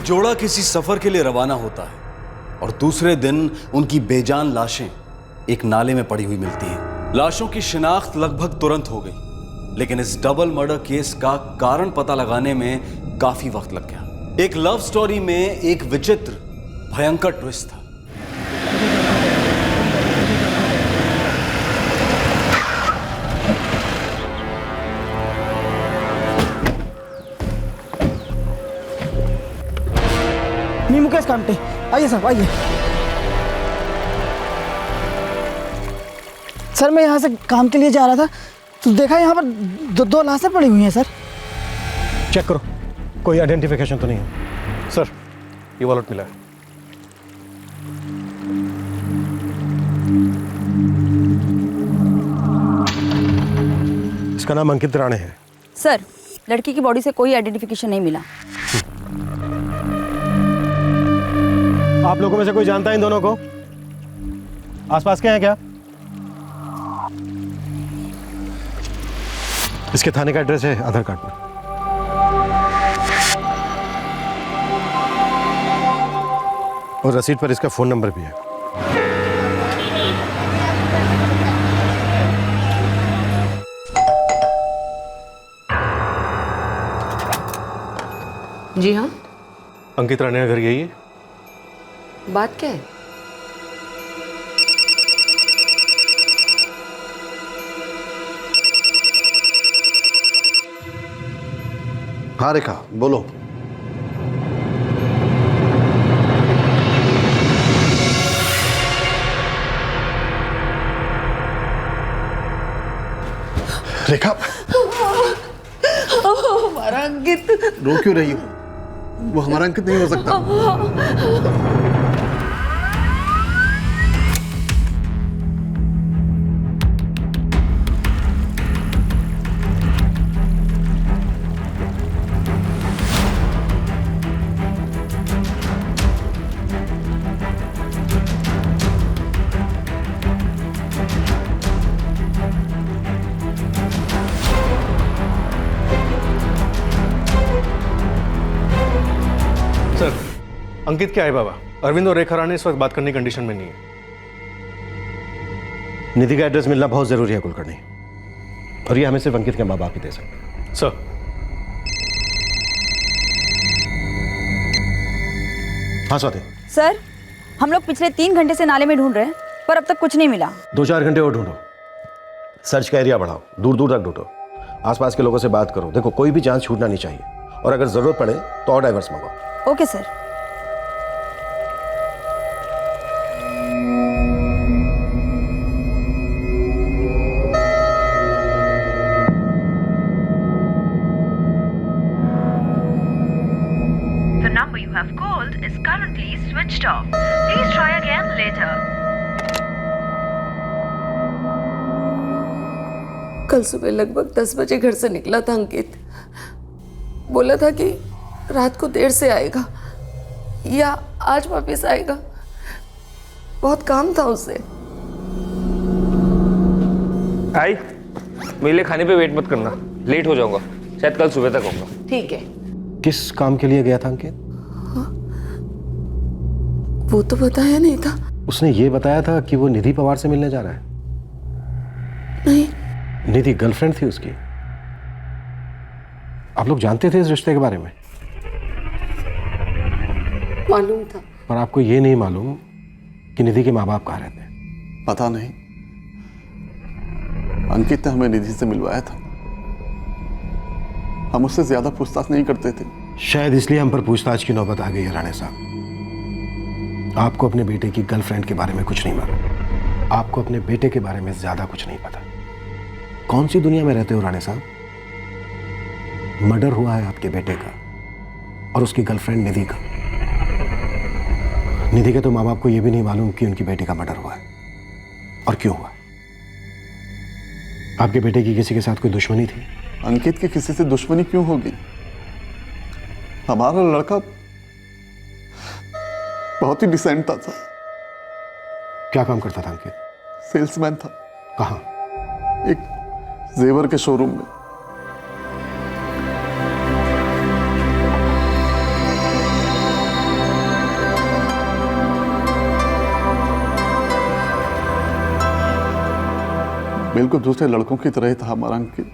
जोड़ा किसी सफर के लिए रवाना होता है और दूसरे दिन उनकी बेजान लाशें एक नाले में पड़ी हुई मिलती हैं। लाशों की शिनाख्त लगभग तुरंत हो गई, लेकिन इस डबल मर्डर केस का कारण पता लगाने में काफी वक्त लग गया। एक लव स्टोरी में एक विचित्र भयंकर ट्विस्ट था। मुकेश कामटे, आइए साहब आइए। सर मैं यहाँ से काम के लिए जा रहा था तो देखा यहाँ पर दो लाशें पड़ी हुई हैं सर। चेक करो, कोई आइडेंटिफिकेशन तो नहीं है। सर ये वॉलेट मिला है। इसका नाम अंकित राणे है। सर लड़की की बॉडी से कोई आइडेंटिफिकेशन नहीं मिला। आप लोगों में से कोई जानता है इन दोनों को? आसपास के हैं क्या? इसके थाने का एड्रेस है आधार कार्ड पर। और रसीद पर इसका फोन नंबर भी है। जी हाँ। अंकित राणे का घर यही है? बात क्या है? हाँ रेखा बोलो। रेखा हमारा अंकित। रो क्यों रही हो? वो हमारा अंकित नहीं हो सकता। सर अंकित क्या है बाबा? अरविंद और रेखा राणे इस वक्त बात करने की कंडीशन में नहीं है। निधि का एड्रेस मिलना बहुत जरूरी है कुलकर्णी, और ये हमें सिर्फ अंकित के माँ बाप ही दे सकते हैं। सर हाँ स्वाति। सर हम लोग पिछले 3 घंटे से नाले में ढूंढ रहे हैं पर अब तक कुछ नहीं मिला। 2-4 घंटे और ढूंढो, सर्च का एरिया बढ़ाओ, दूर दूर तक ढूंढो, आसपास के लोगों से बात करो। देखो कोई भी चांस छूटना नहीं चाहिए, और अगर जरूरत पड़े तो और डाइवर्स मंगाओ। Okay sir. The number you have called is currently switched off. Please try again later. कल सुबह लगभग 10 बजे घर से निकला था अंकित। बोला था कि रात को देर से आएगा या आज वापस आएगा। बहुत काम था उसे। आई मेरे लिए खाने पे वेट मत करना, लेट हो जाऊंगा, शायद कल सुबह तक आऊंगा। ठीक है। किस काम के लिए गया था अंकित? वो तो बताया नहीं था। उसने ये बताया था कि वो निधि पवार से मिलने जा रहा है। नहीं। निधि गर्लफ्रेंड थी उसकी। आप लोग जानते थे इस रिश्ते के बारे में? मालूम था। पर आपको ये नहीं मालूम कि निधि के माँ बाप कहाँ रहते हैं? पता नहीं, अंकित ने हमें निधि से मिलवाया था। हम उससे ज्यादा पूछताछ नहीं करते थे। शायद इसलिए हम पर पूछताछ की नौबत आ गई है राणे साहब। आपको अपने बेटे की गर्लफ्रेंड के बारे में कुछ नहीं मालूम, आपको अपने बेटे के बारे में ज्यादा कुछ नहीं पता। कौन सी दुनिया में रहते हो राणे साहब? मर्डर हुआ है आपके बेटे का और उसकी गर्लफ्रेंड निधि का। निधि के तो माँ बाप को यह भी नहीं मालूम कि उनकी बेटी का मर्डर हुआ है और क्यों हुआ। आपके बेटे की किसी के साथ कोई दुश्मनी थी? अंकित की किसी से दुश्मनी क्यों होगी? हमारा लड़का बहुत ही डिसेंट था। क्या काम करता था अंकित? सेल्समैन था। कहाँ? एक जेवर के शोरूम में। बिल्कुल दूसरे लड़कों की तरह ही था हमारा अंकित।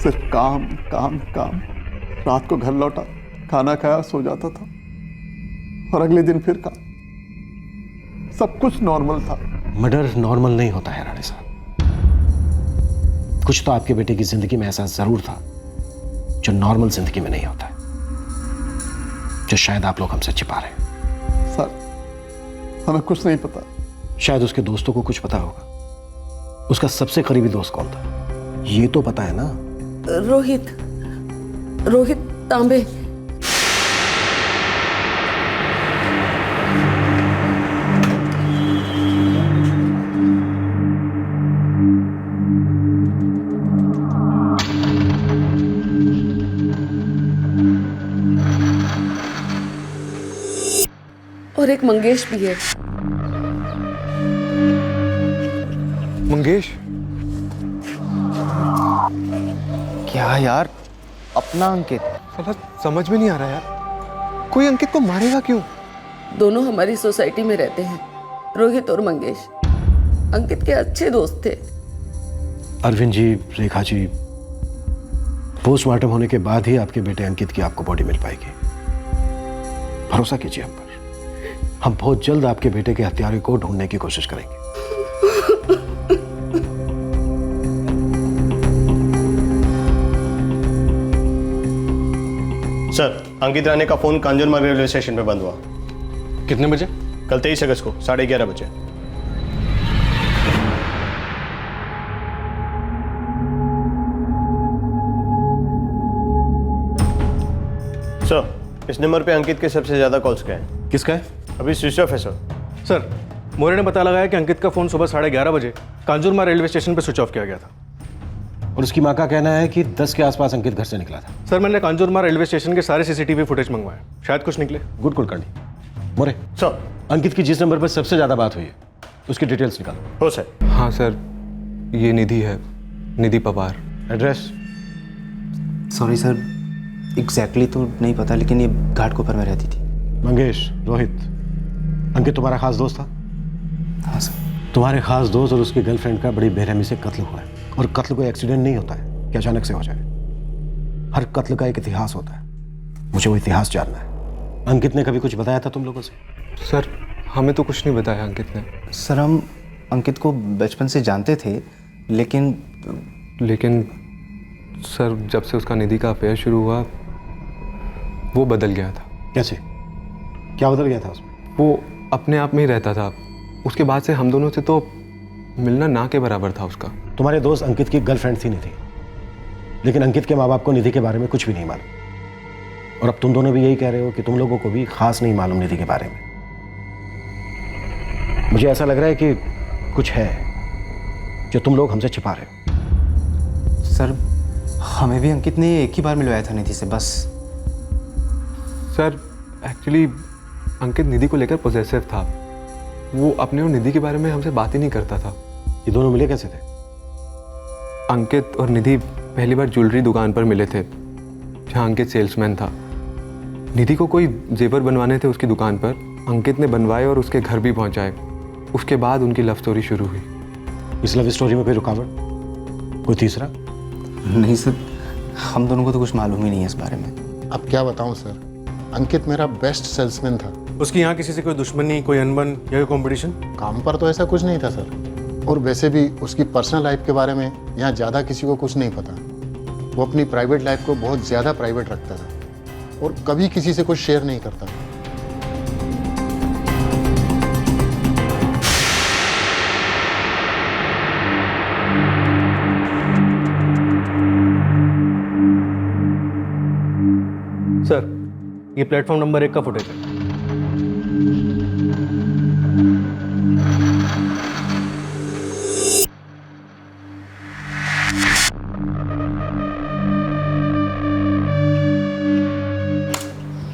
सिर्फ काम काम काम। रात को घर लौटा, खाना खाया, सो जाता था और अगले दिन फिर काम। सब कुछ नॉर्मल था। मर्डर नॉर्मल नहीं होता है राणे साहब। कुछ तो आपके बेटे की जिंदगी में ऐसा जरूर था जो नॉर्मल जिंदगी में नहीं होता है, जो शायद आप लोग हमसे छिपा रहे हैं। सर, हमें कुछ नहीं पता। शायद उसके दोस्तों को कुछ पता होगा। उसका सबसे करीबी दोस्त कौन था ये तो पता है ना? रोहित तांबे। और एक मंगेश भी है। मंगेश? क्या यार, अपना अंकित? साला समझ में नहीं आ रहा यार, कोई अंकित को मारेगा क्यों? दोनों हमारी सोसाइटी में रहते हैं, रोहित और मंगेश। अंकित के अच्छे दोस्त थे। अरविंद जी, रेखा जी, पोस्टमार्टम होने के बाद ही आपके बेटे अंकित की आपको बॉडी मिल पाएगी। भरोसा कीजिए हम पर। हम बहुत जल्द आपके बेटे के हत्यारे को ढूंढने की कोशिश करेंगे। सर, अंकित राणे का फोन कांजूरमार्ग रेलवे स्टेशन पे बंद हुआ। कितने बजे? कल 23 अगस्त को 11:30 बजे। सर, इस नंबर पे अंकित के सबसे ज्यादा कॉल्स गए हैं। किसका है? अभी स्विच ऑफ है सर। सर, मोरे ने पता लगाया कि अंकित का फोन सुबह 11:30 बजे कांजूरमार्ग रेलवे स्टेशन पे स्विच ऑफ किया गया था। और उसकी मां का कहना है कि 10 के आसपास अंकित घर से निकला था। सर, मैंने कांजूरमार्ग रेलवे स्टेशन के सारे सीसीटीवी फुटेज मंगवाए, शायद कुछ निकले। गुड कुलकर्णी। मोरे, सर। अंकित की जिस नंबर पर सबसे ज्यादा बात हुई है उसकी डिटेल्स निकालो। हो सर। हाँ सर, ये निधि है, Nidhi Pawar. Address? Sorry sir, exactly तो नहीं पता, लेकिन ये घाटकोपर में रहती थी। मंगेश, रोहित, अंकित तुम्हारा खास दोस्त था? हाँ सर। तुम्हारे खास दोस्त और उसकी गर्लफ्रेंड का बड़ी बेरहमी से कत्ल हुआ है। और कत्ल कोई एक्सीडेंट नहीं होता है कि अचानक से हो जाए। हर कत्ल का एक इतिहास होता है। मुझे वो इतिहास जानना है। अंकित ने कभी कुछ बताया था तुम लोगों से? सर, हमें तो कुछ नहीं बताया अंकित ने। सर, हम अंकित को बचपन से जानते थे, लेकिन सर, जब से उसका निधि का अफेयर शुरू हुआ वो बदल गया था। कैसे? क्या बदल गया था उसमें? वो अपने आप में ही रहता था। उसके बाद से हम दोनों से तो मिलना ना के बराबर था उसका। तुम्हारे दोस्त अंकित की गर्लफ्रेंड थी निधि, लेकिन अंकित के माँ बाप को निधि के बारे में कुछ भी नहीं मालूम। और अब तुम दोनों भी यही कह रहे हो कि तुम लोगों को भी खास नहीं मालूम निधि के बारे में। मुझे ऐसा लग रहा है कि कुछ है जो तुम लोग हमसे छिपा रहे हो। सर, हमें भी अंकित ने एक ही बार मिलवाया था निधि से, बस। सर, एक्चुअली अंकित निधि को लेकर पॉजेसिव था। वो अपने और निधि के बारे में हमसे बात ही नहीं करता था। ये दोनों मिले कैसे थे? अंकित और निधि पहली बार ज्वेलरी दुकान पर मिले थे, जहाँ अंकित सेल्समैन था। निधि को कोई जेवर बनवाने थे उसकी दुकान पर। अंकित ने बनवाए और उसके घर भी पहुँचाए। उसके बाद उनकी लव स्टोरी शुरू हुई। इस लव स्टोरी में कोई रुकावट, कोई तीसरा? नहीं सर, हम दोनों को तो कुछ मालूम ही नहीं है इस बारे में। अब क्या बताऊं सर, अंकित मेरा बेस्ट सेल्समैन था। उसकी यहाँ किसी से कोई दुश्मनी, कोई अनबन या कोई कंपटीशन? काम पर तो ऐसा कुछ नहीं था सर। और वैसे भी उसकी पर्सनल लाइफ के बारे में यहाँ ज़्यादा किसी को कुछ नहीं पता। वो अपनी प्राइवेट लाइफ को बहुत ज़्यादा प्राइवेट रखता था और कभी किसी से कुछ शेयर नहीं करता। सर, ये प्लेटफॉर्म नंबर 1 का फुटेज है।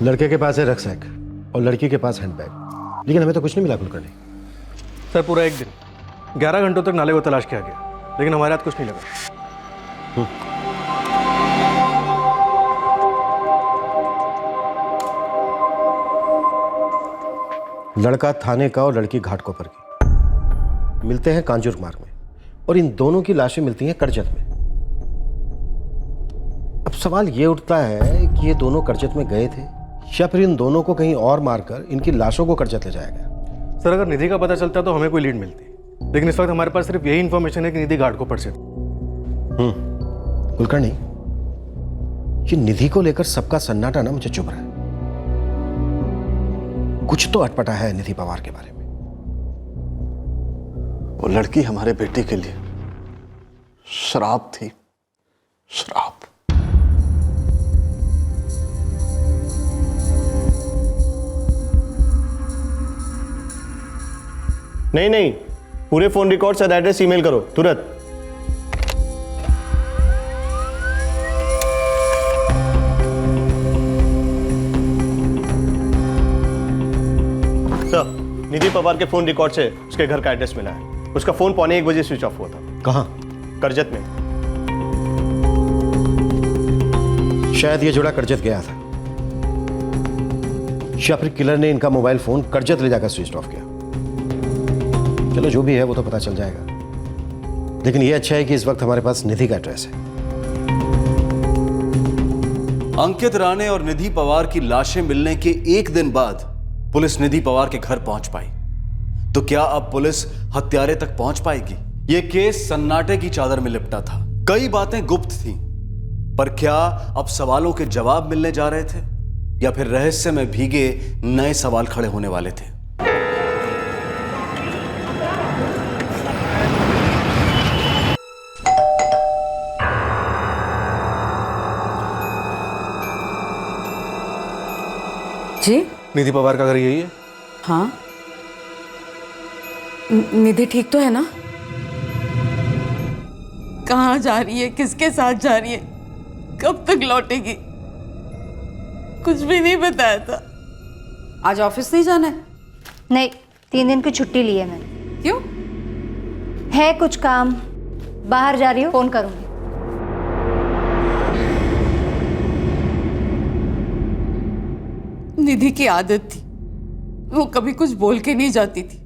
लड़के के पास है रक्सैक और लड़की के पास हैंडबैग, लेकिन हमें तो कुछ नहीं मिला कुलकर्णी। सर, पूरा एक दिन 11 घंटों तक नाले को तलाश किया गया, लेकिन हमारे हाथ कुछ नहीं लगा। लड़का थाने का और लड़की घाटकोपर की। मिलते हैं कांजूर मार्ग में। और इन दोनों की लाशें मिलती हैं करजत में। अब सवाल ये उठता है कि ये दोनों करजत में गए थे या फिर इन दोनों को कहीं और मारकर इनकी लाशों को करजत ले जाया गया। सर अगर निधि का पता चलता तो हमें कोई लीड मिलती, लेकिन इस वक्त हमारे पास सिर्फ यही इंफॉर्मेशन है कि निधि घाट को पर से। कुलकर्णी, ये निधि को लेकर सबका सन्नाटा ना मुझे चुभ रहा है। कुछ तो अटपटा है निधि पवार के बारे में। वो लड़की हमारे बेटे के लिए श्राप थी, श्राप। नहीं नहीं, पूरे फोन रिकॉर्ड्स और एड्रेस ईमेल करो तुरंत। सर, निधि पवार के फोन रिकॉर्ड से उसके घर का एड्रेस मिला है। उसका फोन 1:15 स्विच ऑफ हुआ था। कहाँ? करजत में। शायद ये जोड़ा करजत गया था या फिर किलर ने इनका मोबाइल फोन करजत ले जाकर स्विच ऑफ किया। चलो जो भी है वो तो पता चल जाएगा, लेकिन ये अच्छा है कि इस वक्त हमारे पास निधि का एड्रेस है। अंकित राणे और निधि पवार की लाशें मिलने के एक दिन बाद पुलिस निधि पवार के घर पहुंच पाई, तो क्या अब पुलिस हत्यारे तक पहुंच पाएगी? यह केस सन्नाटे की चादर में लिपटा था। कई बातें गुप्त थीं, पर क्या अब सवालों के जवाब मिलने जा रहे थे या फिर रहस्य में भीगे नए सवाल खड़े होने वाले थे? जी? निधि पवार का घर यही है? हाँ। निधि ठीक तो है ना? कहाँ जा रही है, किसके साथ जा रही है, कब तक लौटेगी? कुछ भी नहीं बताया था। आज ऑफिस नहीं जाना है? नहीं, 3 दिन की छुट्टी ली है मैंने। क्यों? है कुछ काम, बाहर जा रही हूँ, फोन करूंगी। निधि की आदत थी, वो कभी कुछ बोल के नहीं जाती थी।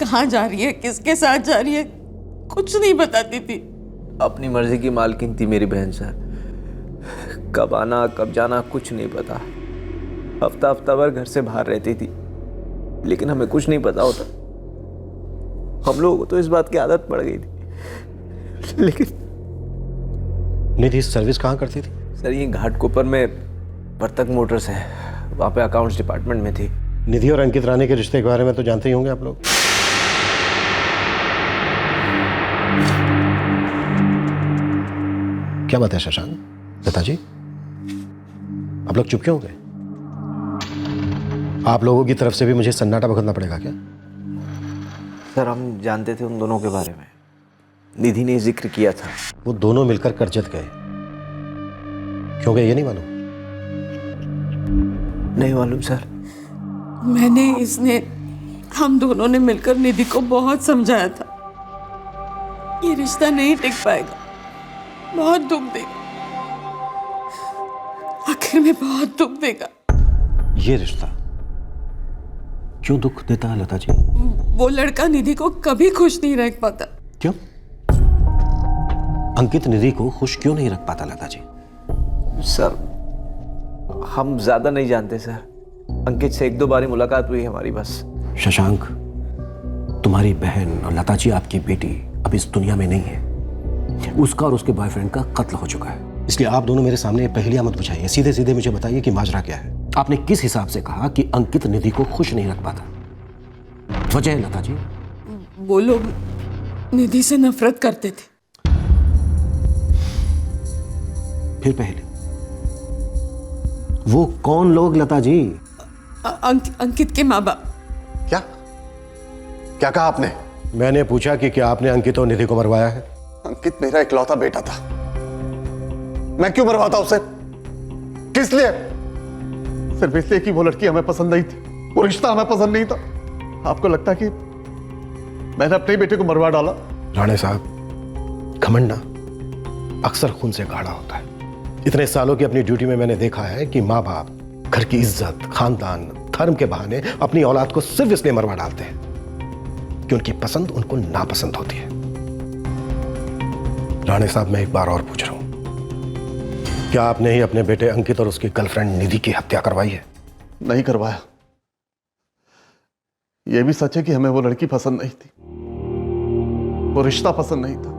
कहाँ जा रही है, किसके साथ जा रही है, कुछ नहीं बताती थी। अपनी मर्जी की मालकिन थी मेरी बहन सर। कब आना कब जाना कुछ नहीं पता। हफ्ता हफ्ता भर घर से बाहर रहती थी, लेकिन हमें कुछ नहीं पता होता। हम लोगों को तो इस बात की आदत पड़ गई थी। लेकिन निधि सर्विस कहाँ करती थी? सर ये घाटकोपर में वर्तक मोटर्स है, वहाँ पे अकाउंट्स डिपार्टमेंट में थी। निधि और अंकित राणे के रिश्ते के बारे में तो जानते ही होंगे आप लोग। क्या बात है शशांक, लता जी, आप लोग चुप क्यों हो गए? आप लोगों की तरफ से भी मुझे सन्नाटा बखतना पड़ेगा क्या? सर हम जानते थे उन दोनों के बारे में, निधि ने जिक्र किया था। वो दोनों मिलकर करजत गए, क्यों गए ये नहीं मालूम? नहीं मालूम सर। मैंने, इसने, हम दोनों ने मिलकर निधि को बहुत समझाया था, ये रिश्ता नहीं टिक पाएगा, बहुत दुख देगा, आखिर में बहुत दुख देगा। ये रिश्ता क्यों दुख देता है लता जी? वो लड़का निधि को कभी खुश नहीं रख पाता। क्यों? अंकित निधि को खुश क्यों नहीं रख पाता लता जी? सर हम ज्यादा नहीं जानते सर, अंकित से 1-2 बार मुलाकात हुई हमारी बस। शशांक, तुम्हारी बहन और लता जी आपकी बेटी अब इस दुनिया में नहीं है। उसका और उसके बॉयफ्रेंड का कत्ल हो चुका है, इसलिए आप दोनों मेरे सामने पहेलियां मत बुझाइए, सीधे सीधे मुझे बताइए कि माजरा क्या है। आपने किस हिसाब से कहा कि अंकित निधि को खुश नहीं रख पाता? वजह है लता जी? वो लोग निधि से नफरत करते थे। फिर पहले वो कौन लोग लता जी? अंकित के माँ बाप। क्या क्या कहा आपने? मैंने पूछा कि क्या आपने अंकित और निधि को मरवाया है? अंकित मेरा इकलौता बेटा था, मैं क्यों मरवाता उसे? किस लिए? सिर्फ इसलिए कि वो लड़की हमें पसंद नहीं थी, वो रिश्ता हमें पसंद नहीं था। आपको लगता कि मैंने अपने बेटे को मरवा डाला? राणे साहब, घमंड ना अक्सर खून से गाढ़ा होता है। इतने सालों की अपनी ड्यूटी में मैंने देखा है कि माँ बाप घर की इज्जत, खानदान, धर्म के बहाने अपनी औलाद को सिर्फ इसलिए मरवा डालते हैं कि उनकी पसंद उनको नापसंद होती है। राणे साहब, मैं एक बार और पूछ रहा हूं, क्या आपने ही अपने बेटे अंकित और उसकी गर्लफ्रेंड निधि की हत्या करवाई है? नहीं करवाया। यह भी सच है कि हमें वो लड़की पसंद नहीं थी, वो रिश्ता पसंद नहीं था।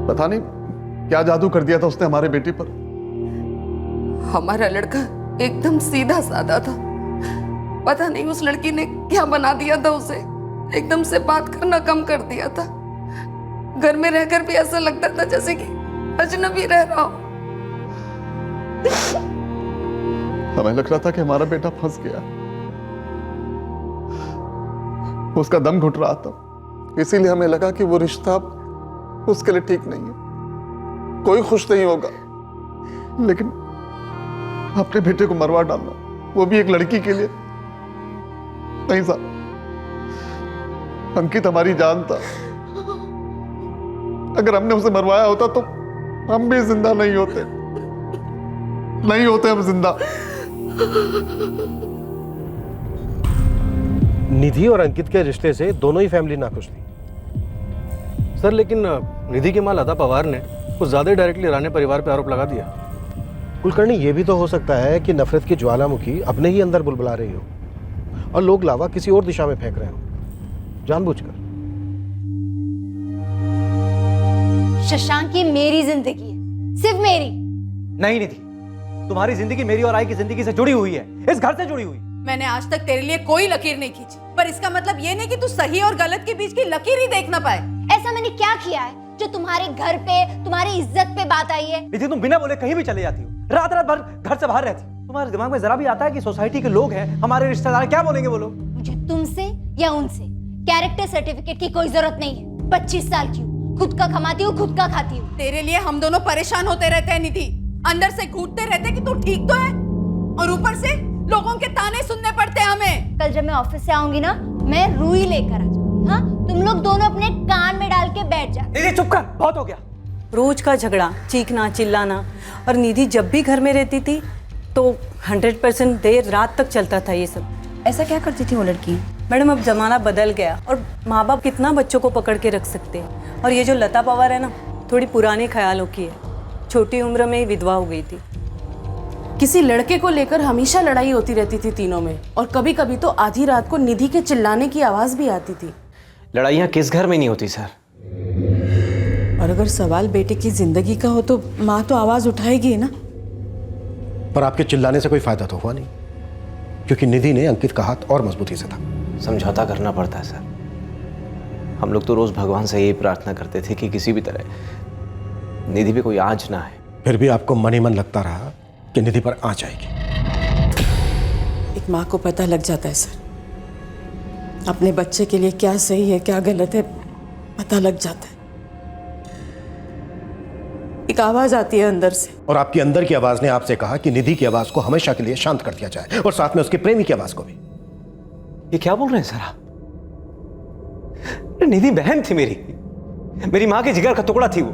पता नहीं क्या जादू कर दिया था उसने हमारे बेटे पर। हमारा लड़का एकदम सीधा साधा था, पता नहीं उस लड़की ने क्या बना दिया था उसे। एकदम से बात करना कम कर दिया था। घर में रहकर भी ऐसा लगता था जैसे कि अजनबी रह रहा हो। हमें लग रहा था कि हमारा बेटा फंस गया, उसका दम घुट रहा था। इसीलिए हमें लगा कि वो रिश्ता उसके लिए ठीक नहीं है, कोई खुश नहीं होगा। लेकिन अपने बेटे को मरवा डालना, वो भी एक लड़की के लिए। नहीं साहब, अंकित हमारी जान था। अगर हमने उसे मरवाया होता तो हम भी जिंदा नहीं होते हम जिंदा। निधि और अंकित के रिश्ते से दोनों ही फैमिली नाखुश थी सर, लेकिन निधि की मां लता पवार ने कुछ ज्यादा डायरेक्टली राणे परिवार पे आरोप लगा दिया। कुलकर्णी, ये भी तो हो सकता है कि नफरत की ज्वालामुखी अपने ही अंदर बुलबुला रही हो और लोग लावा किसी और दिशा में फेंक रहे हो, जानबूझकर। शशांक, ये मेरी जिंदगी है, सिर्फ मेरी। नहीं निधि, तुम्हारी जिंदगी मेरी और आई की जिंदगी से जुड़ी हुई है, इस घर से जुड़ी हुई। मैंने आज तक तेरे लिए कोई लकीर नहीं खींची, पर इसका मतलब ये नहीं कि तू सही और गलत के बीच की लकीर ही देख ना पाए। ऐसा मैंने क्या किया है जो तुम्हारे घर पे, तुम्हारी इज्जत पे बात आई है? निधि, तुम बिना बोले कहीं भी चले जाती हो, रात रात भर घर से बाहर रहती हो। तुम्हारे दिमाग में जरा भी आता है कि सोसाइटी के लोग हैं, हमारे रिश्तेदार, क्या बोलेंगे वो लोग? मुझे तुमसे या उनसे कैरेक्टर सर्टिफिकेट की कोई जरूरत नहीं है। 25 साल की हूँ, खुद का कमाती हूँ, खुद का खाती हूँ। तेरे लिए हम दोनों परेशान होते रहते हैं निधि, अंदर से घूटते रहते कि तू ठीक तो है, और ऊपर से लोगों के ताने सुनने पड़ते हैं हमें। कल जब मैं ऑफिस से आऊंगी ना, मैं रुई लेकर आ जाऊंगी। हाँ, तुम लोग दोनों अपने कान में डाल के बैठ जाओ। निधि चुप कर, बहुत हो गया। रोज का झगड़ा, चीखना चिल्लाना, और निधि जब भी घर में रहती थी तो 100% देर रात तक चलता था ये सब। ऐसा क्या करती थी वो लड़की? मैडम, अब जमाना बदल गया और माँ बाप कितना बच्चों को पकड़ के रख सकते हैं। और ये जो लता पवार है ना, थोड़ी पुराने ख्यालों की है, छोटी उम्र में ही विधवा हो गई थी। किसी लड़के को लेकर हमेशा लड़ाई होती रहती थी तीनों में, और कभी कभी तो आधी रात को निधि के चिल्लाने की आवाज भी आती थी। लड़ाइयाँ किस घर में नहीं होती सर? और अगर सवाल बेटे की जिंदगी का हो तो माँ तो आवाज उठाएगी ना। पर आपके चिल्लाने से कोई फायदा तो हुआ नहीं, क्योंकि निधि ने अंकित का हाथ और मजबूती से था। समझौता करना पड़ता है सर। हम लोग तो रोज भगवान से यही प्रार्थना करते थे कि किसी भी तरह निधि पे कोई आंच ना आए। फिर भी आपको मन ही मन लगता रहा कि निधि पर आंच आएगी। एक माँ को पता लग जाता है सर, अपने बच्चे के लिए क्या सही है क्या गलत है पता लग जाता है। एक आवाज आती है अंदर से, और आपकी अंदर की आवाज ने आपसे कहा कि निधि की आवाज को हमेशा के लिए शांत कर दिया जाए, और साथ में उसके प्रेमी की आवाज को भी। ये क्या बोल रहे हैं सर आप? निधि बहन थी मेरी मां के जिगर का टुकड़ा थी वो।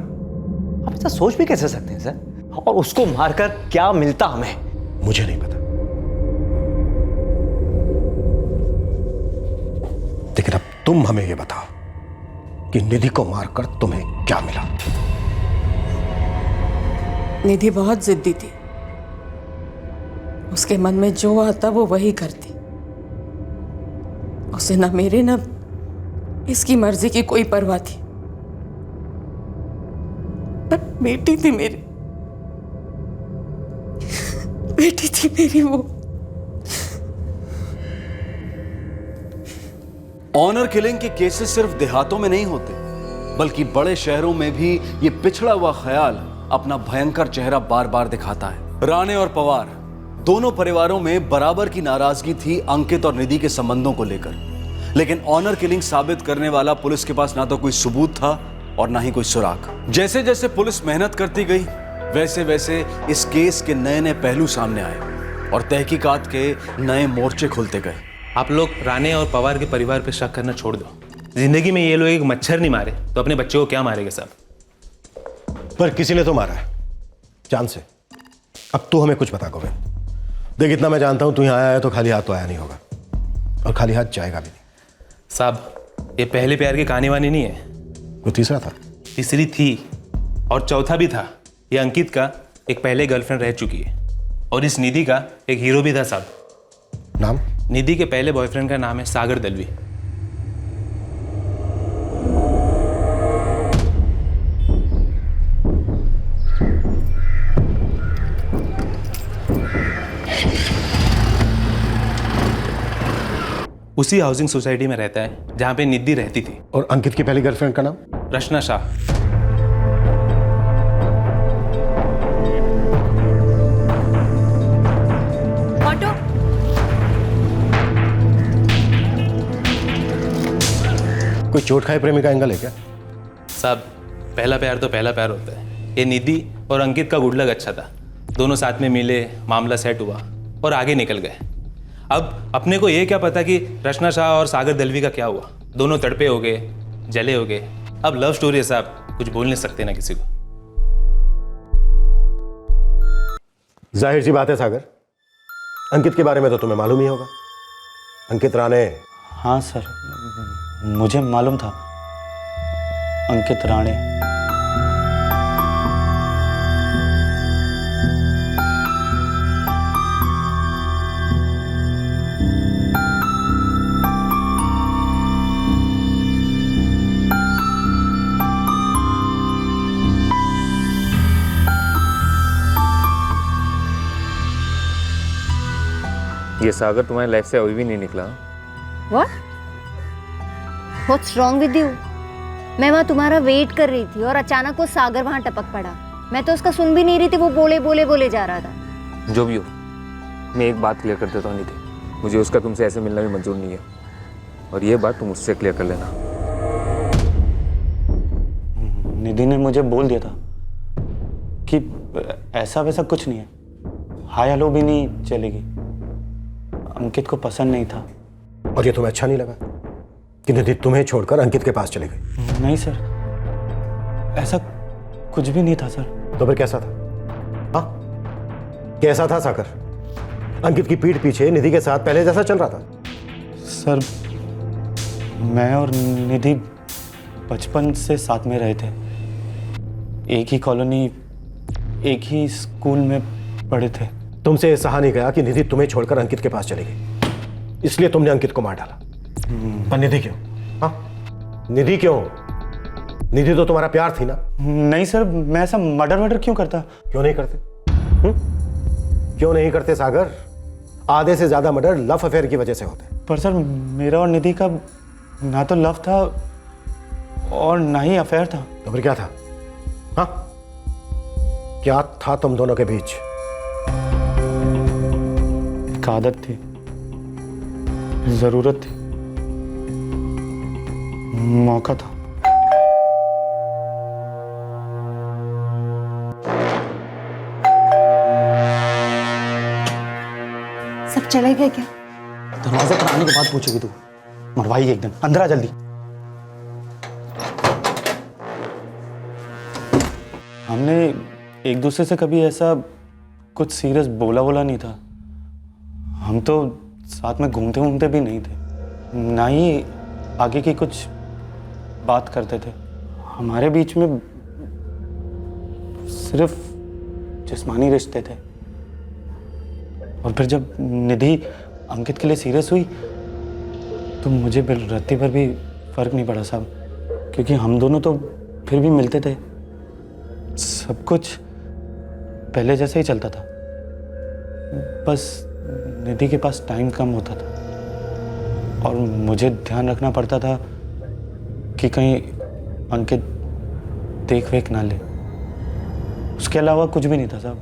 आप ऐसा सोच भी कैसे सकते हैं सर? और उसको मारकर क्या मिलता हमें? मुझे नहीं पता, लेकिन अब तुम हमें यह बताओ कि निधि को मारकर तुम्हें क्या मिला? निधि बहुत जिद्दी थी, उसके मन में जो आता वो वही करती। उसे ना मेरे ना इसकी मर्जी की कोई परवाह थी। पर बेटी थी मेरी, बेटी थी मेरी वो। ऑनर किलिंग के केसेस सिर्फ देहातों में नहीं होते, बल्कि बड़े शहरों में भी ये पिछड़ा हुआ ख्याल अपना भयंकर चेहरा बार बार दिखाता है। राणे और पवार दोनों परिवारों में बराबर की नाराजगी थी अंकित और निधि के संबंधों को लेकर, लेकिन ऑनर किलिंग साबित करने वाला पुलिस के पास ना तो कोई सबूत था और ना ही कोई सुराग। जैसे जैसे पुलिस मेहनत करती गई, वैसे वैसे इस केस के नए नए पहलू सामने आए और तहकीकात के नए मोर्चे खुलते गए। आप लोग राणे और पवार के परिवार पे शक करना छोड़ दो। जिंदगी में ये लोग एक मच्छर नहीं मारे तो अपने बच्चे को क्या मारेंगे साहब? पर किसी ने तो मारा है, जान से। अब तू हमें कुछ बता गोविंद। देख, इतना मैं जानता हूं, तू यहाँ आया है तो खाली हाथ तो आया नहीं होगा, और खाली हाथ जाएगा भी नहीं। साहब, ये पहले प्यार की कहानी वानी नहीं है। वो तीसरा था। तीसरी थी और चौथा भी था। ये अंकित का एक पहले गर्लफ्रेंड रह चुकी है और इस निधि का एक हीरो भी था साहब। नाम? निधि के पहले बॉयफ्रेंड का नाम है सागर दलवी। उसी हाउसिंग सोसाइटी में रहता है जहां पे निधि रहती थी। और अंकित की पहली गर्लफ्रेंड का नाम? रचना शाह। ऑटो। कोई चोट खाए प्रेमी का एंगल है क्या? साहब, पहला प्यार तो पहला प्यार होता है। ये निधि और अंकित का गुड लक अच्छा था, दोनों साथ में मिले, मामला सेट हुआ और आगे निकल गए। अब अपने को ये क्या पता कि रचना शाह और सागर दलवी का क्या हुआ। दोनों तड़पे हो गए, जले हो गए। अब लव स्टोरी है साहब, कुछ बोल नहीं सकते ना किसी को। जाहिर सी बात है सागर, अंकित के बारे में तो तुम्हें मालूम ही होगा। अंकित राणे। हाँ सर, मुझे मालूम था अंकित राणे। ये सागर तुम्हारी लाइफ से अभी भी नहीं निकला। What? What's wrong with you? मैं वहाँ तुम्हारा वेट कर रही थी और अचानक वो सागर वहाँ टपक पड़ा। मैं तो उसका सुन भी नहीं रही थी, वो बोले जा रहा था। जो भी हो, मैं एक बात क्लियर कर देता हूँ निधि, मुझे उसका तुमसे ऐसे मिलना भी मंजूर नहीं है और ये बात तुम उससे क्लियर कर लेना। निधि ने मुझे बोल दिया था कि ऐसा वैसा कुछ नहीं है, हाय हेलो भी नहीं चलेगी। अंकित को पसंद नहीं था। और ये तुम्हें अच्छा नहीं लगा कि निधि तुम्हें छोड़कर अंकित के पास चले गई? नहीं सर, ऐसा कुछ भी नहीं था सर। तो फिर कैसा था? हाँ, कैसा था सागर? अंकित की पीठ पीछे निधि के साथ पहले जैसा चल रहा था? सर, मैं और निधि बचपन से साथ में रहे थे, एक ही कॉलोनी, एक ही स्कूल में पढ़े थे। तुमसे सहा नहीं गया कि निधि तुम्हें छोड़कर अंकित के पास चली गई, इसलिए तुमने अंकित को मार डाला। पर निधि क्यों? हाँ, निधि क्यों? निधि तो तुम्हारा प्यार थी ना? नहीं सर, मैं ऐसा मर्डर क्यों करता? क्यों नहीं करते? क्यों नहीं करते सागर? आधे से ज्यादा मर्डर लव अफेयर की वजह से होते। पर सर, मेरा और निधि का ना तो लव था और ना ही अफेयर था। तो फिर क्या था? हाँ, क्या था तुम दोनों के बीच? एक आदत थी, जरूरत थी, मौका था। सब चले गए क्या? दरवाजे पर आने के बाद पूछेगी तू, मरवाई एक दिन। अंदर आ जल्दी। हमने एक दूसरे से कभी ऐसा कुछ सीरियस बोला नहीं था। हम तो साथ में घूमते भी नहीं थे, ना ही आगे की कुछ बात करते थे। हमारे बीच में सिर्फ जिस्मानी रिश्ते थे। और फिर जब निधि अंकित के लिए सीरियस हुई तो मुझे रत्ती पर भी फर्क नहीं पड़ा साहब, क्योंकि हम दोनों तो फिर भी मिलते थे। सब कुछ पहले जैसे ही चलता था, बस निधि के पास टाइम कम होता था और मुझे ध्यान रखना पड़ता था कि कहीं अंकित देख वेख ना ले। उसके अलावा कुछ भी नहीं था साहब।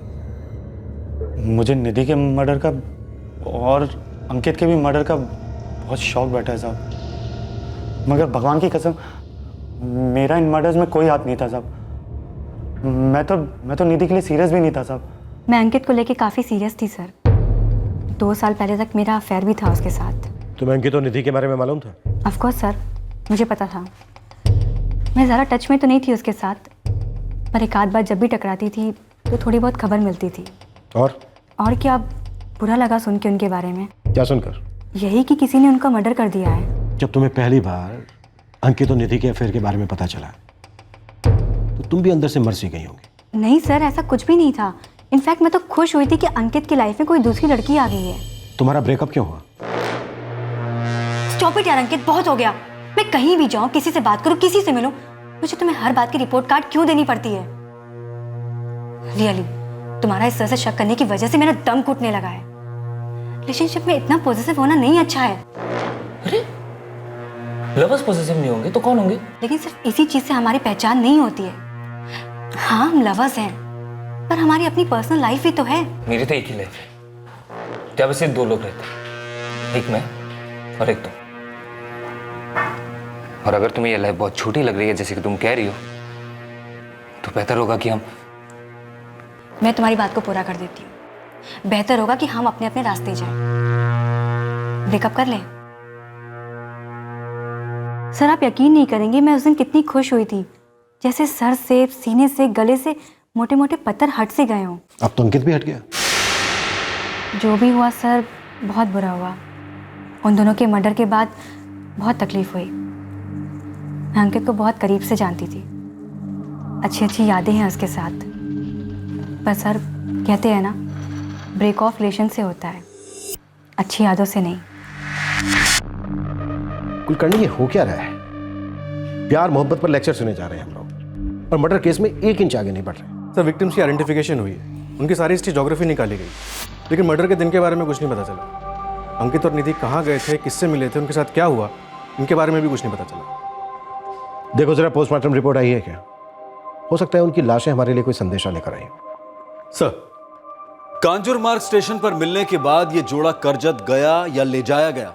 मुझे निधि के मर्डर का और अंकित के भी मर्डर का बहुत शौक बैठा है साहब, मगर भगवान की कसम मेरा इन मर्डर्स में कोई हाथ नहीं था साहब। मैं तो निधि के लिए सीरियस भी नहीं था साहब। मैं अंकित को लेके काफ़ी सीरियस थी सर। 2 साल पहले तक मेरा अफेयर भी था उसके साथ। तुम्हें अंकित और निधि के बारे में मालूम था? ऑफ कोर्स सर, मुझे पता था। मैं ज़्यादा टच में तो नहीं थी उसके साथ, पर एक आध बार जब भी टकराती थी तो थोड़ी बहुत खबर मिलती थी। और क्या बुरा लगा सुन के उनके बारे में। क्या सुनकर? यही कि किसी ने उनका मर्डर कर दिया है। जब तुम्हें पहली बार अंकित और निधि के अफेयर के बारे में पता चला तुम भी अंदर से मर सी गई होंगी। नहीं सर, ऐसा कुछ भी नहीं था। इनफैक्ट मैं तो खुश हुई थी कि अंकित की लाइफ में कोई दूसरी लड़की आ गई है। तुम्हारा ब्रेकअप क्यों हुआ? स्टॉप इट यार अंकित, बहुत हो गया। मैं कहीं भी जाऊं, किसी से बात करूं, किसी से मिलूं, मुझे तुम्हें हर बात की रिपोर्ट कार्ड क्यों देनी पड़ती है? रियली तुम्हारा इस तरह से शक करने की वजह से मेरा दम घुटने लगा है। रिलेशनशिप में इतना पॉजिटिव होना नहीं अच्छा है। अरे लवर्स पॉजिटिव नहीं होंगे तो कौन होंगे? लेकिन सिर्फ इसी चीज से हमारी पहचान नहीं होती है। हाँ हम लवर्स हैं, पर हमारी अपनी पर्सनल लाइफ भी तो है। मेरी तो एक ही लाइफ है, जब से 2 लोग रहते हैं, एक मैं और एक तुम। और अगर तुम्हें ये लाइफ बहुत छोटी लग रही है जैसे कि तुम कह रही हो, तो बेहतर होगा कि मैं तुम्हारी बात को पूरा कर देती हूँ। बेहतर होगा कि हम अपने अपने रास्ते जाएं। ब्रेकअप कर लें। सर आप यकीन नहीं करेंगे मैं उस दिन कितनी खुश हुई थी, जैसे सर से, सीने से, गले से मोटे मोटे पत्थर हट से गए हों। अब तो अंकित भी हट गया। जो भी हुआ सर, बहुत बुरा हुआ। उन दोनों के मर्डर के बाद बहुत तकलीफ हुई। मैं अंकित को बहुत करीब से जानती थी, अच्छी अच्छी यादें हैं उसके साथ। पर सर कहते हैं ना, ब्रेक ऑफ रिलेशन से होता है, अच्छी यादों से नहीं। कुलकर्णी ये हो क्या रहा है? प्यार मोहब्बत पर लेक्चर सुने जा रहे हैं हम लोग, और मर्डर केस में 1 इंच आगे नहीं बढ़ रहे। सर विक्टिम्स की आइडेंटिफिकेशन हुई है, उनकी सारी हिस्ट्री ज्योग्राफी निकाली गई, लेकिन मर्डर के दिन के बारे में कुछ नहीं पता चला। अंकित और निधि कहाँ गए थे, किससे मिले थे, उनके साथ क्या हुआ, इनके बारे में भी कुछ नहीं पता चला। देखो जरा पोस्टमार्टम रिपोर्ट आई है क्या? हो सकता है उनकी लाशें हमारे लिए कोई संदेशा लेकर आई। सर, कांजूर मार्ग स्टेशन पर मिलने के बाद ये जोड़ा करजत गया या ले जाया गया,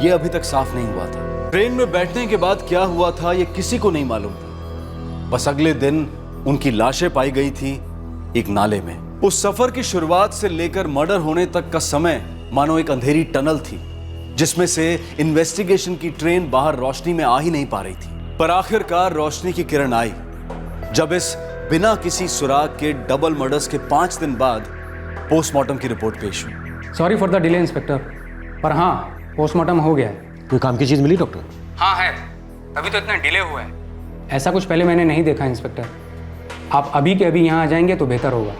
ये अभी तक साफ नहीं हुआ था। ट्रेन में बैठने के बाद क्या हुआ था ये किसी को नहीं मालूम था। बस अगले दिन उनकी लाशें पाई गई थी एक नाले में। उस सफर की शुरुआत से लेकर मर्डर होने तक का समय मानो एक अंधेरी टनल थी, जिसमें से इन्वेस्टिगेशन की ट्रेन बाहर रोशनी में आ ही नहीं पा रही थी। पर आखिरकार रोशनी की किरण आई जब इस बिना किसी सुराग के डबल मर्डर्स के 5 दिन बाद पोस्टमार्टम की रिपोर्ट पेश हुई। Sorry for the delay inspector, पर हाँ पोस्टमार्टम हो गया है। कोई काम की चीज मिली डॉक्टर? हाँ है, अभी तो इतना डिले हुआ है। ऐसा कुछ पहले मैंने नहीं देखा इंस्पेक्टर। आप अभी के अभी यहाँ आ जाएंगे तो बेहतर होगा।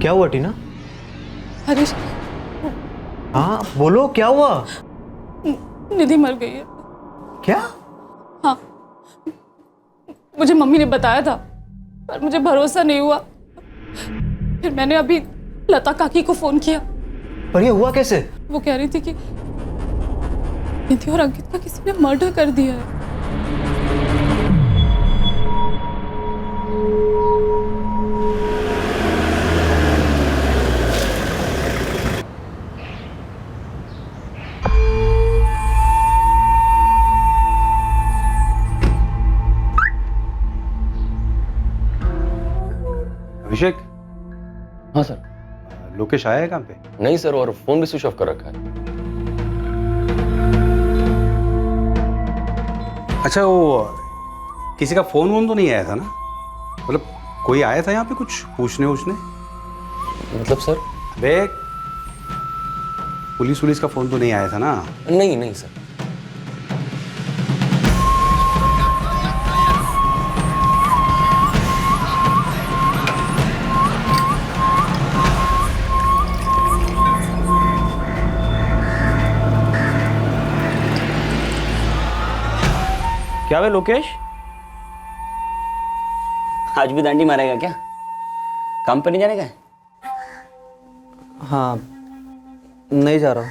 क्या हुआ टीना? हरीश, हाँ बोलो क्या हुआ? निधि मर गई है। क्या? हाँ, मुझे मम्मी ने बताया था, पर मुझे भरोसा नहीं हुआ। फिर मैंने अभी लता काकी को फोन किया। पर ये हुआ कैसे? वो कह रही थी कि निधि और अंकित का किसी ने मर्डर कर दिया है। अभिषेक। हाँ सर। लोकेश आया है काम पे? नहीं सर, और फोन भी स्विच ऑफ कर रखा है। अच्छा, वो किसी का फोन वोन तो नहीं आया था ना? मतलब कोई आया था यहाँ पे कुछ पूछने वूछने? मतलब सर? अबे पुलिस का फोन तो नहीं आया था ना? नहीं नहीं सर। क्या वे लोकेश, आज भी दांडी मारेगा क्या? काम पर नहीं जाने का है? हाँ नहीं जा रहा हूँ।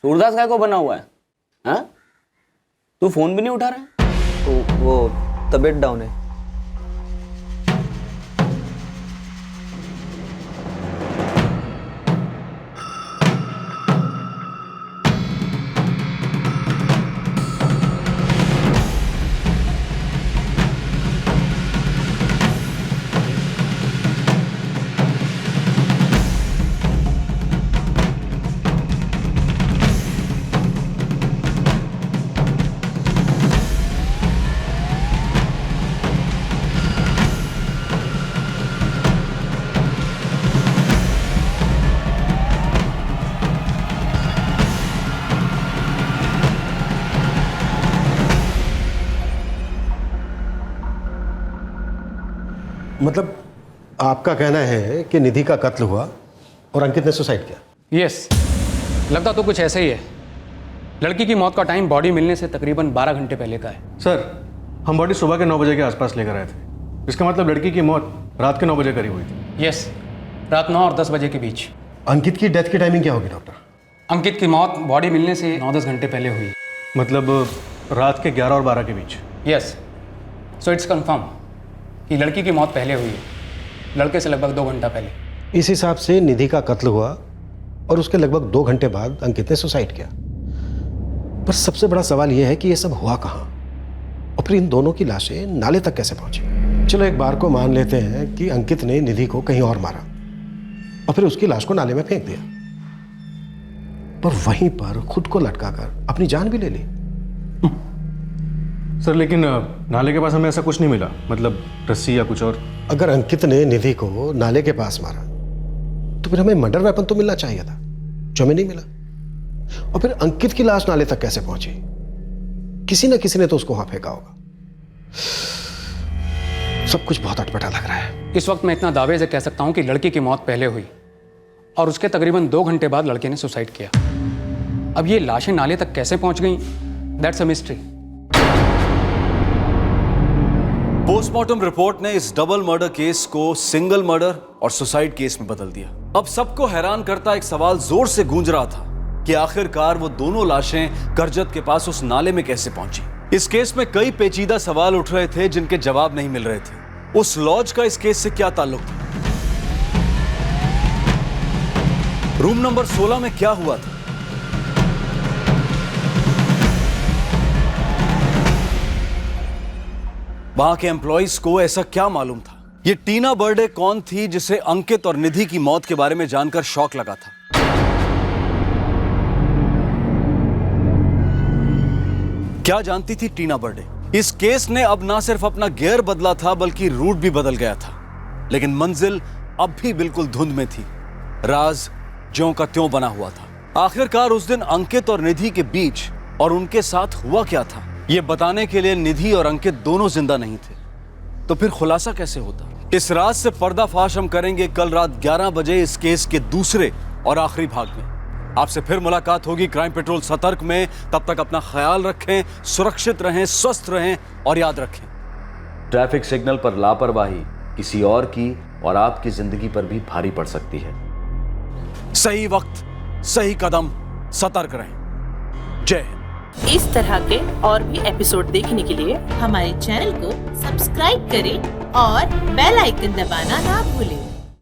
सूरदास का को बना हुआ है? हाँ, तू फोन भी नहीं उठा रहा है? तो वो तबीयत डाउन है। मतलब आपका कहना है कि निधि का कत्ल हुआ और अंकित ने सुसाइड किया? यस, लगता तो कुछ ऐसा ही है। लड़की की मौत का टाइम बॉडी मिलने से तकरीबन 12 घंटे पहले का है। सर, हम बॉडी सुबह के 9 बजे के आसपास लेकर आए थे। इसका मतलब लड़की की मौत रात के 9 बजे करीब हुई थी। यस, रात 9 और 10 बजे के बीच। अंकित की डेथ की टाइमिंग क्या होगी डॉक्टर? अंकित की मौत बॉडी मिलने से 9-10 घंटे पहले हुई। मतलब रात के 11 और 12 के बीच। यस, सो इट्स कंफर्म कि लड़की की मौत पहले हुई है, लड़के से लगभग 2 घंटा पहले। इस हिसाब से निधि का कत्ल हुआ और उसके लगभग 2 घंटे बाद अंकित ने सुसाइड किया। पर सबसे बड़ा सवाल यह है कि यह सब हुआ कहाँ और फिर इन दोनों की लाशें नाले तक कैसे पहुंची? चलो एक बार को मान लेते हैं कि अंकित ने निधि को कहीं और मारा और फिर उसकी लाश को नाले में फेंक दिया, पर वहीं पर खुद को लटकाकर अपनी जान भी ले ली। सर, लेकिन नाले के पास हमें ऐसा कुछ नहीं मिला, मतलब रस्सी या कुछ और। अगर अंकित ने निधि को नाले के पास मारा तो फिर हमें मर्डर वेपन तो मिलना चाहिए था, जो हमें नहीं मिला। और फिर अंकित की लाश नाले तक कैसे पहुंची? किसी न किसी ने तो उसको वहां फेंका होगा। सब कुछ बहुत अटपटा लग रहा है। इस वक्त मैं इतना दावे से कह सकता हूं कि लड़की की मौत पहले हुई और उसके तकरीबन 2 घंटे बाद लड़के ने सुसाइड किया। अब ये लाशें नाले तक कैसे पहुंच गई, that's a mystery. Postmortem report ने इस डबल मर्डर केस को सिंगल मर्डर और सुसाइड केस में बदल दिया। अब सबको हैरान करता एक सवाल जोर से गूंज रहा था कि आखिरकार वो दोनों लाशें करजत के पास उस नाले में कैसे पहुंची। इस केस में कई पेचीदा सवाल उठ रहे थे जिनके जवाब नहीं मिल रहे थे। उस लॉज का इस केस से क्या ताल्लुक था? रूम नंबर 16 में क्या हुआ था? वहां के एम्प्लॉइज को ऐसा क्या मालूम था? ये टीना बर्डे कौन थी जिसे अंकित और निधि की मौत के बारे में जानकर शॉक लगा था? क्या जानती थी टीना बर्डे? इस केस ने अब ना सिर्फ अपना गियर बदला था बल्कि रूट भी बदल गया था। लेकिन मंजिल अब भी बिल्कुल धुंध में थी। राज ज्यों का त्यों बना हुआ था। आखिरकार उस दिन अंकित और निधि के बीच और उनके साथ हुआ क्या था, यह बताने के लिए निधि और अंकित दोनों जिंदा नहीं थे। तो फिर खुलासा कैसे होता? इस राज से पर्दाफाश हम करेंगे कल रात 11 बजे इस केस के दूसरे और आखिरी भाग में। आपसे फिर मुलाकात होगी क्राइम पेट्रोल सतर्क में। तब तक अपना ख्याल रखें, सुरक्षित रहें, स्वस्थ रहें और याद रखें, ट्रैफिक सिग्नल पर लापरवाही किसी और की और आपकी जिंदगी पर भी भारी पड़ सकती है। सही वक्त, सही कदम, सतर्क रहें। जय हिंद। इस तरह के और भी एपिसोड देखने के लिए हमारे चैनल को सब्सक्राइब करें और बेल आइकन दबाना ना भूलें।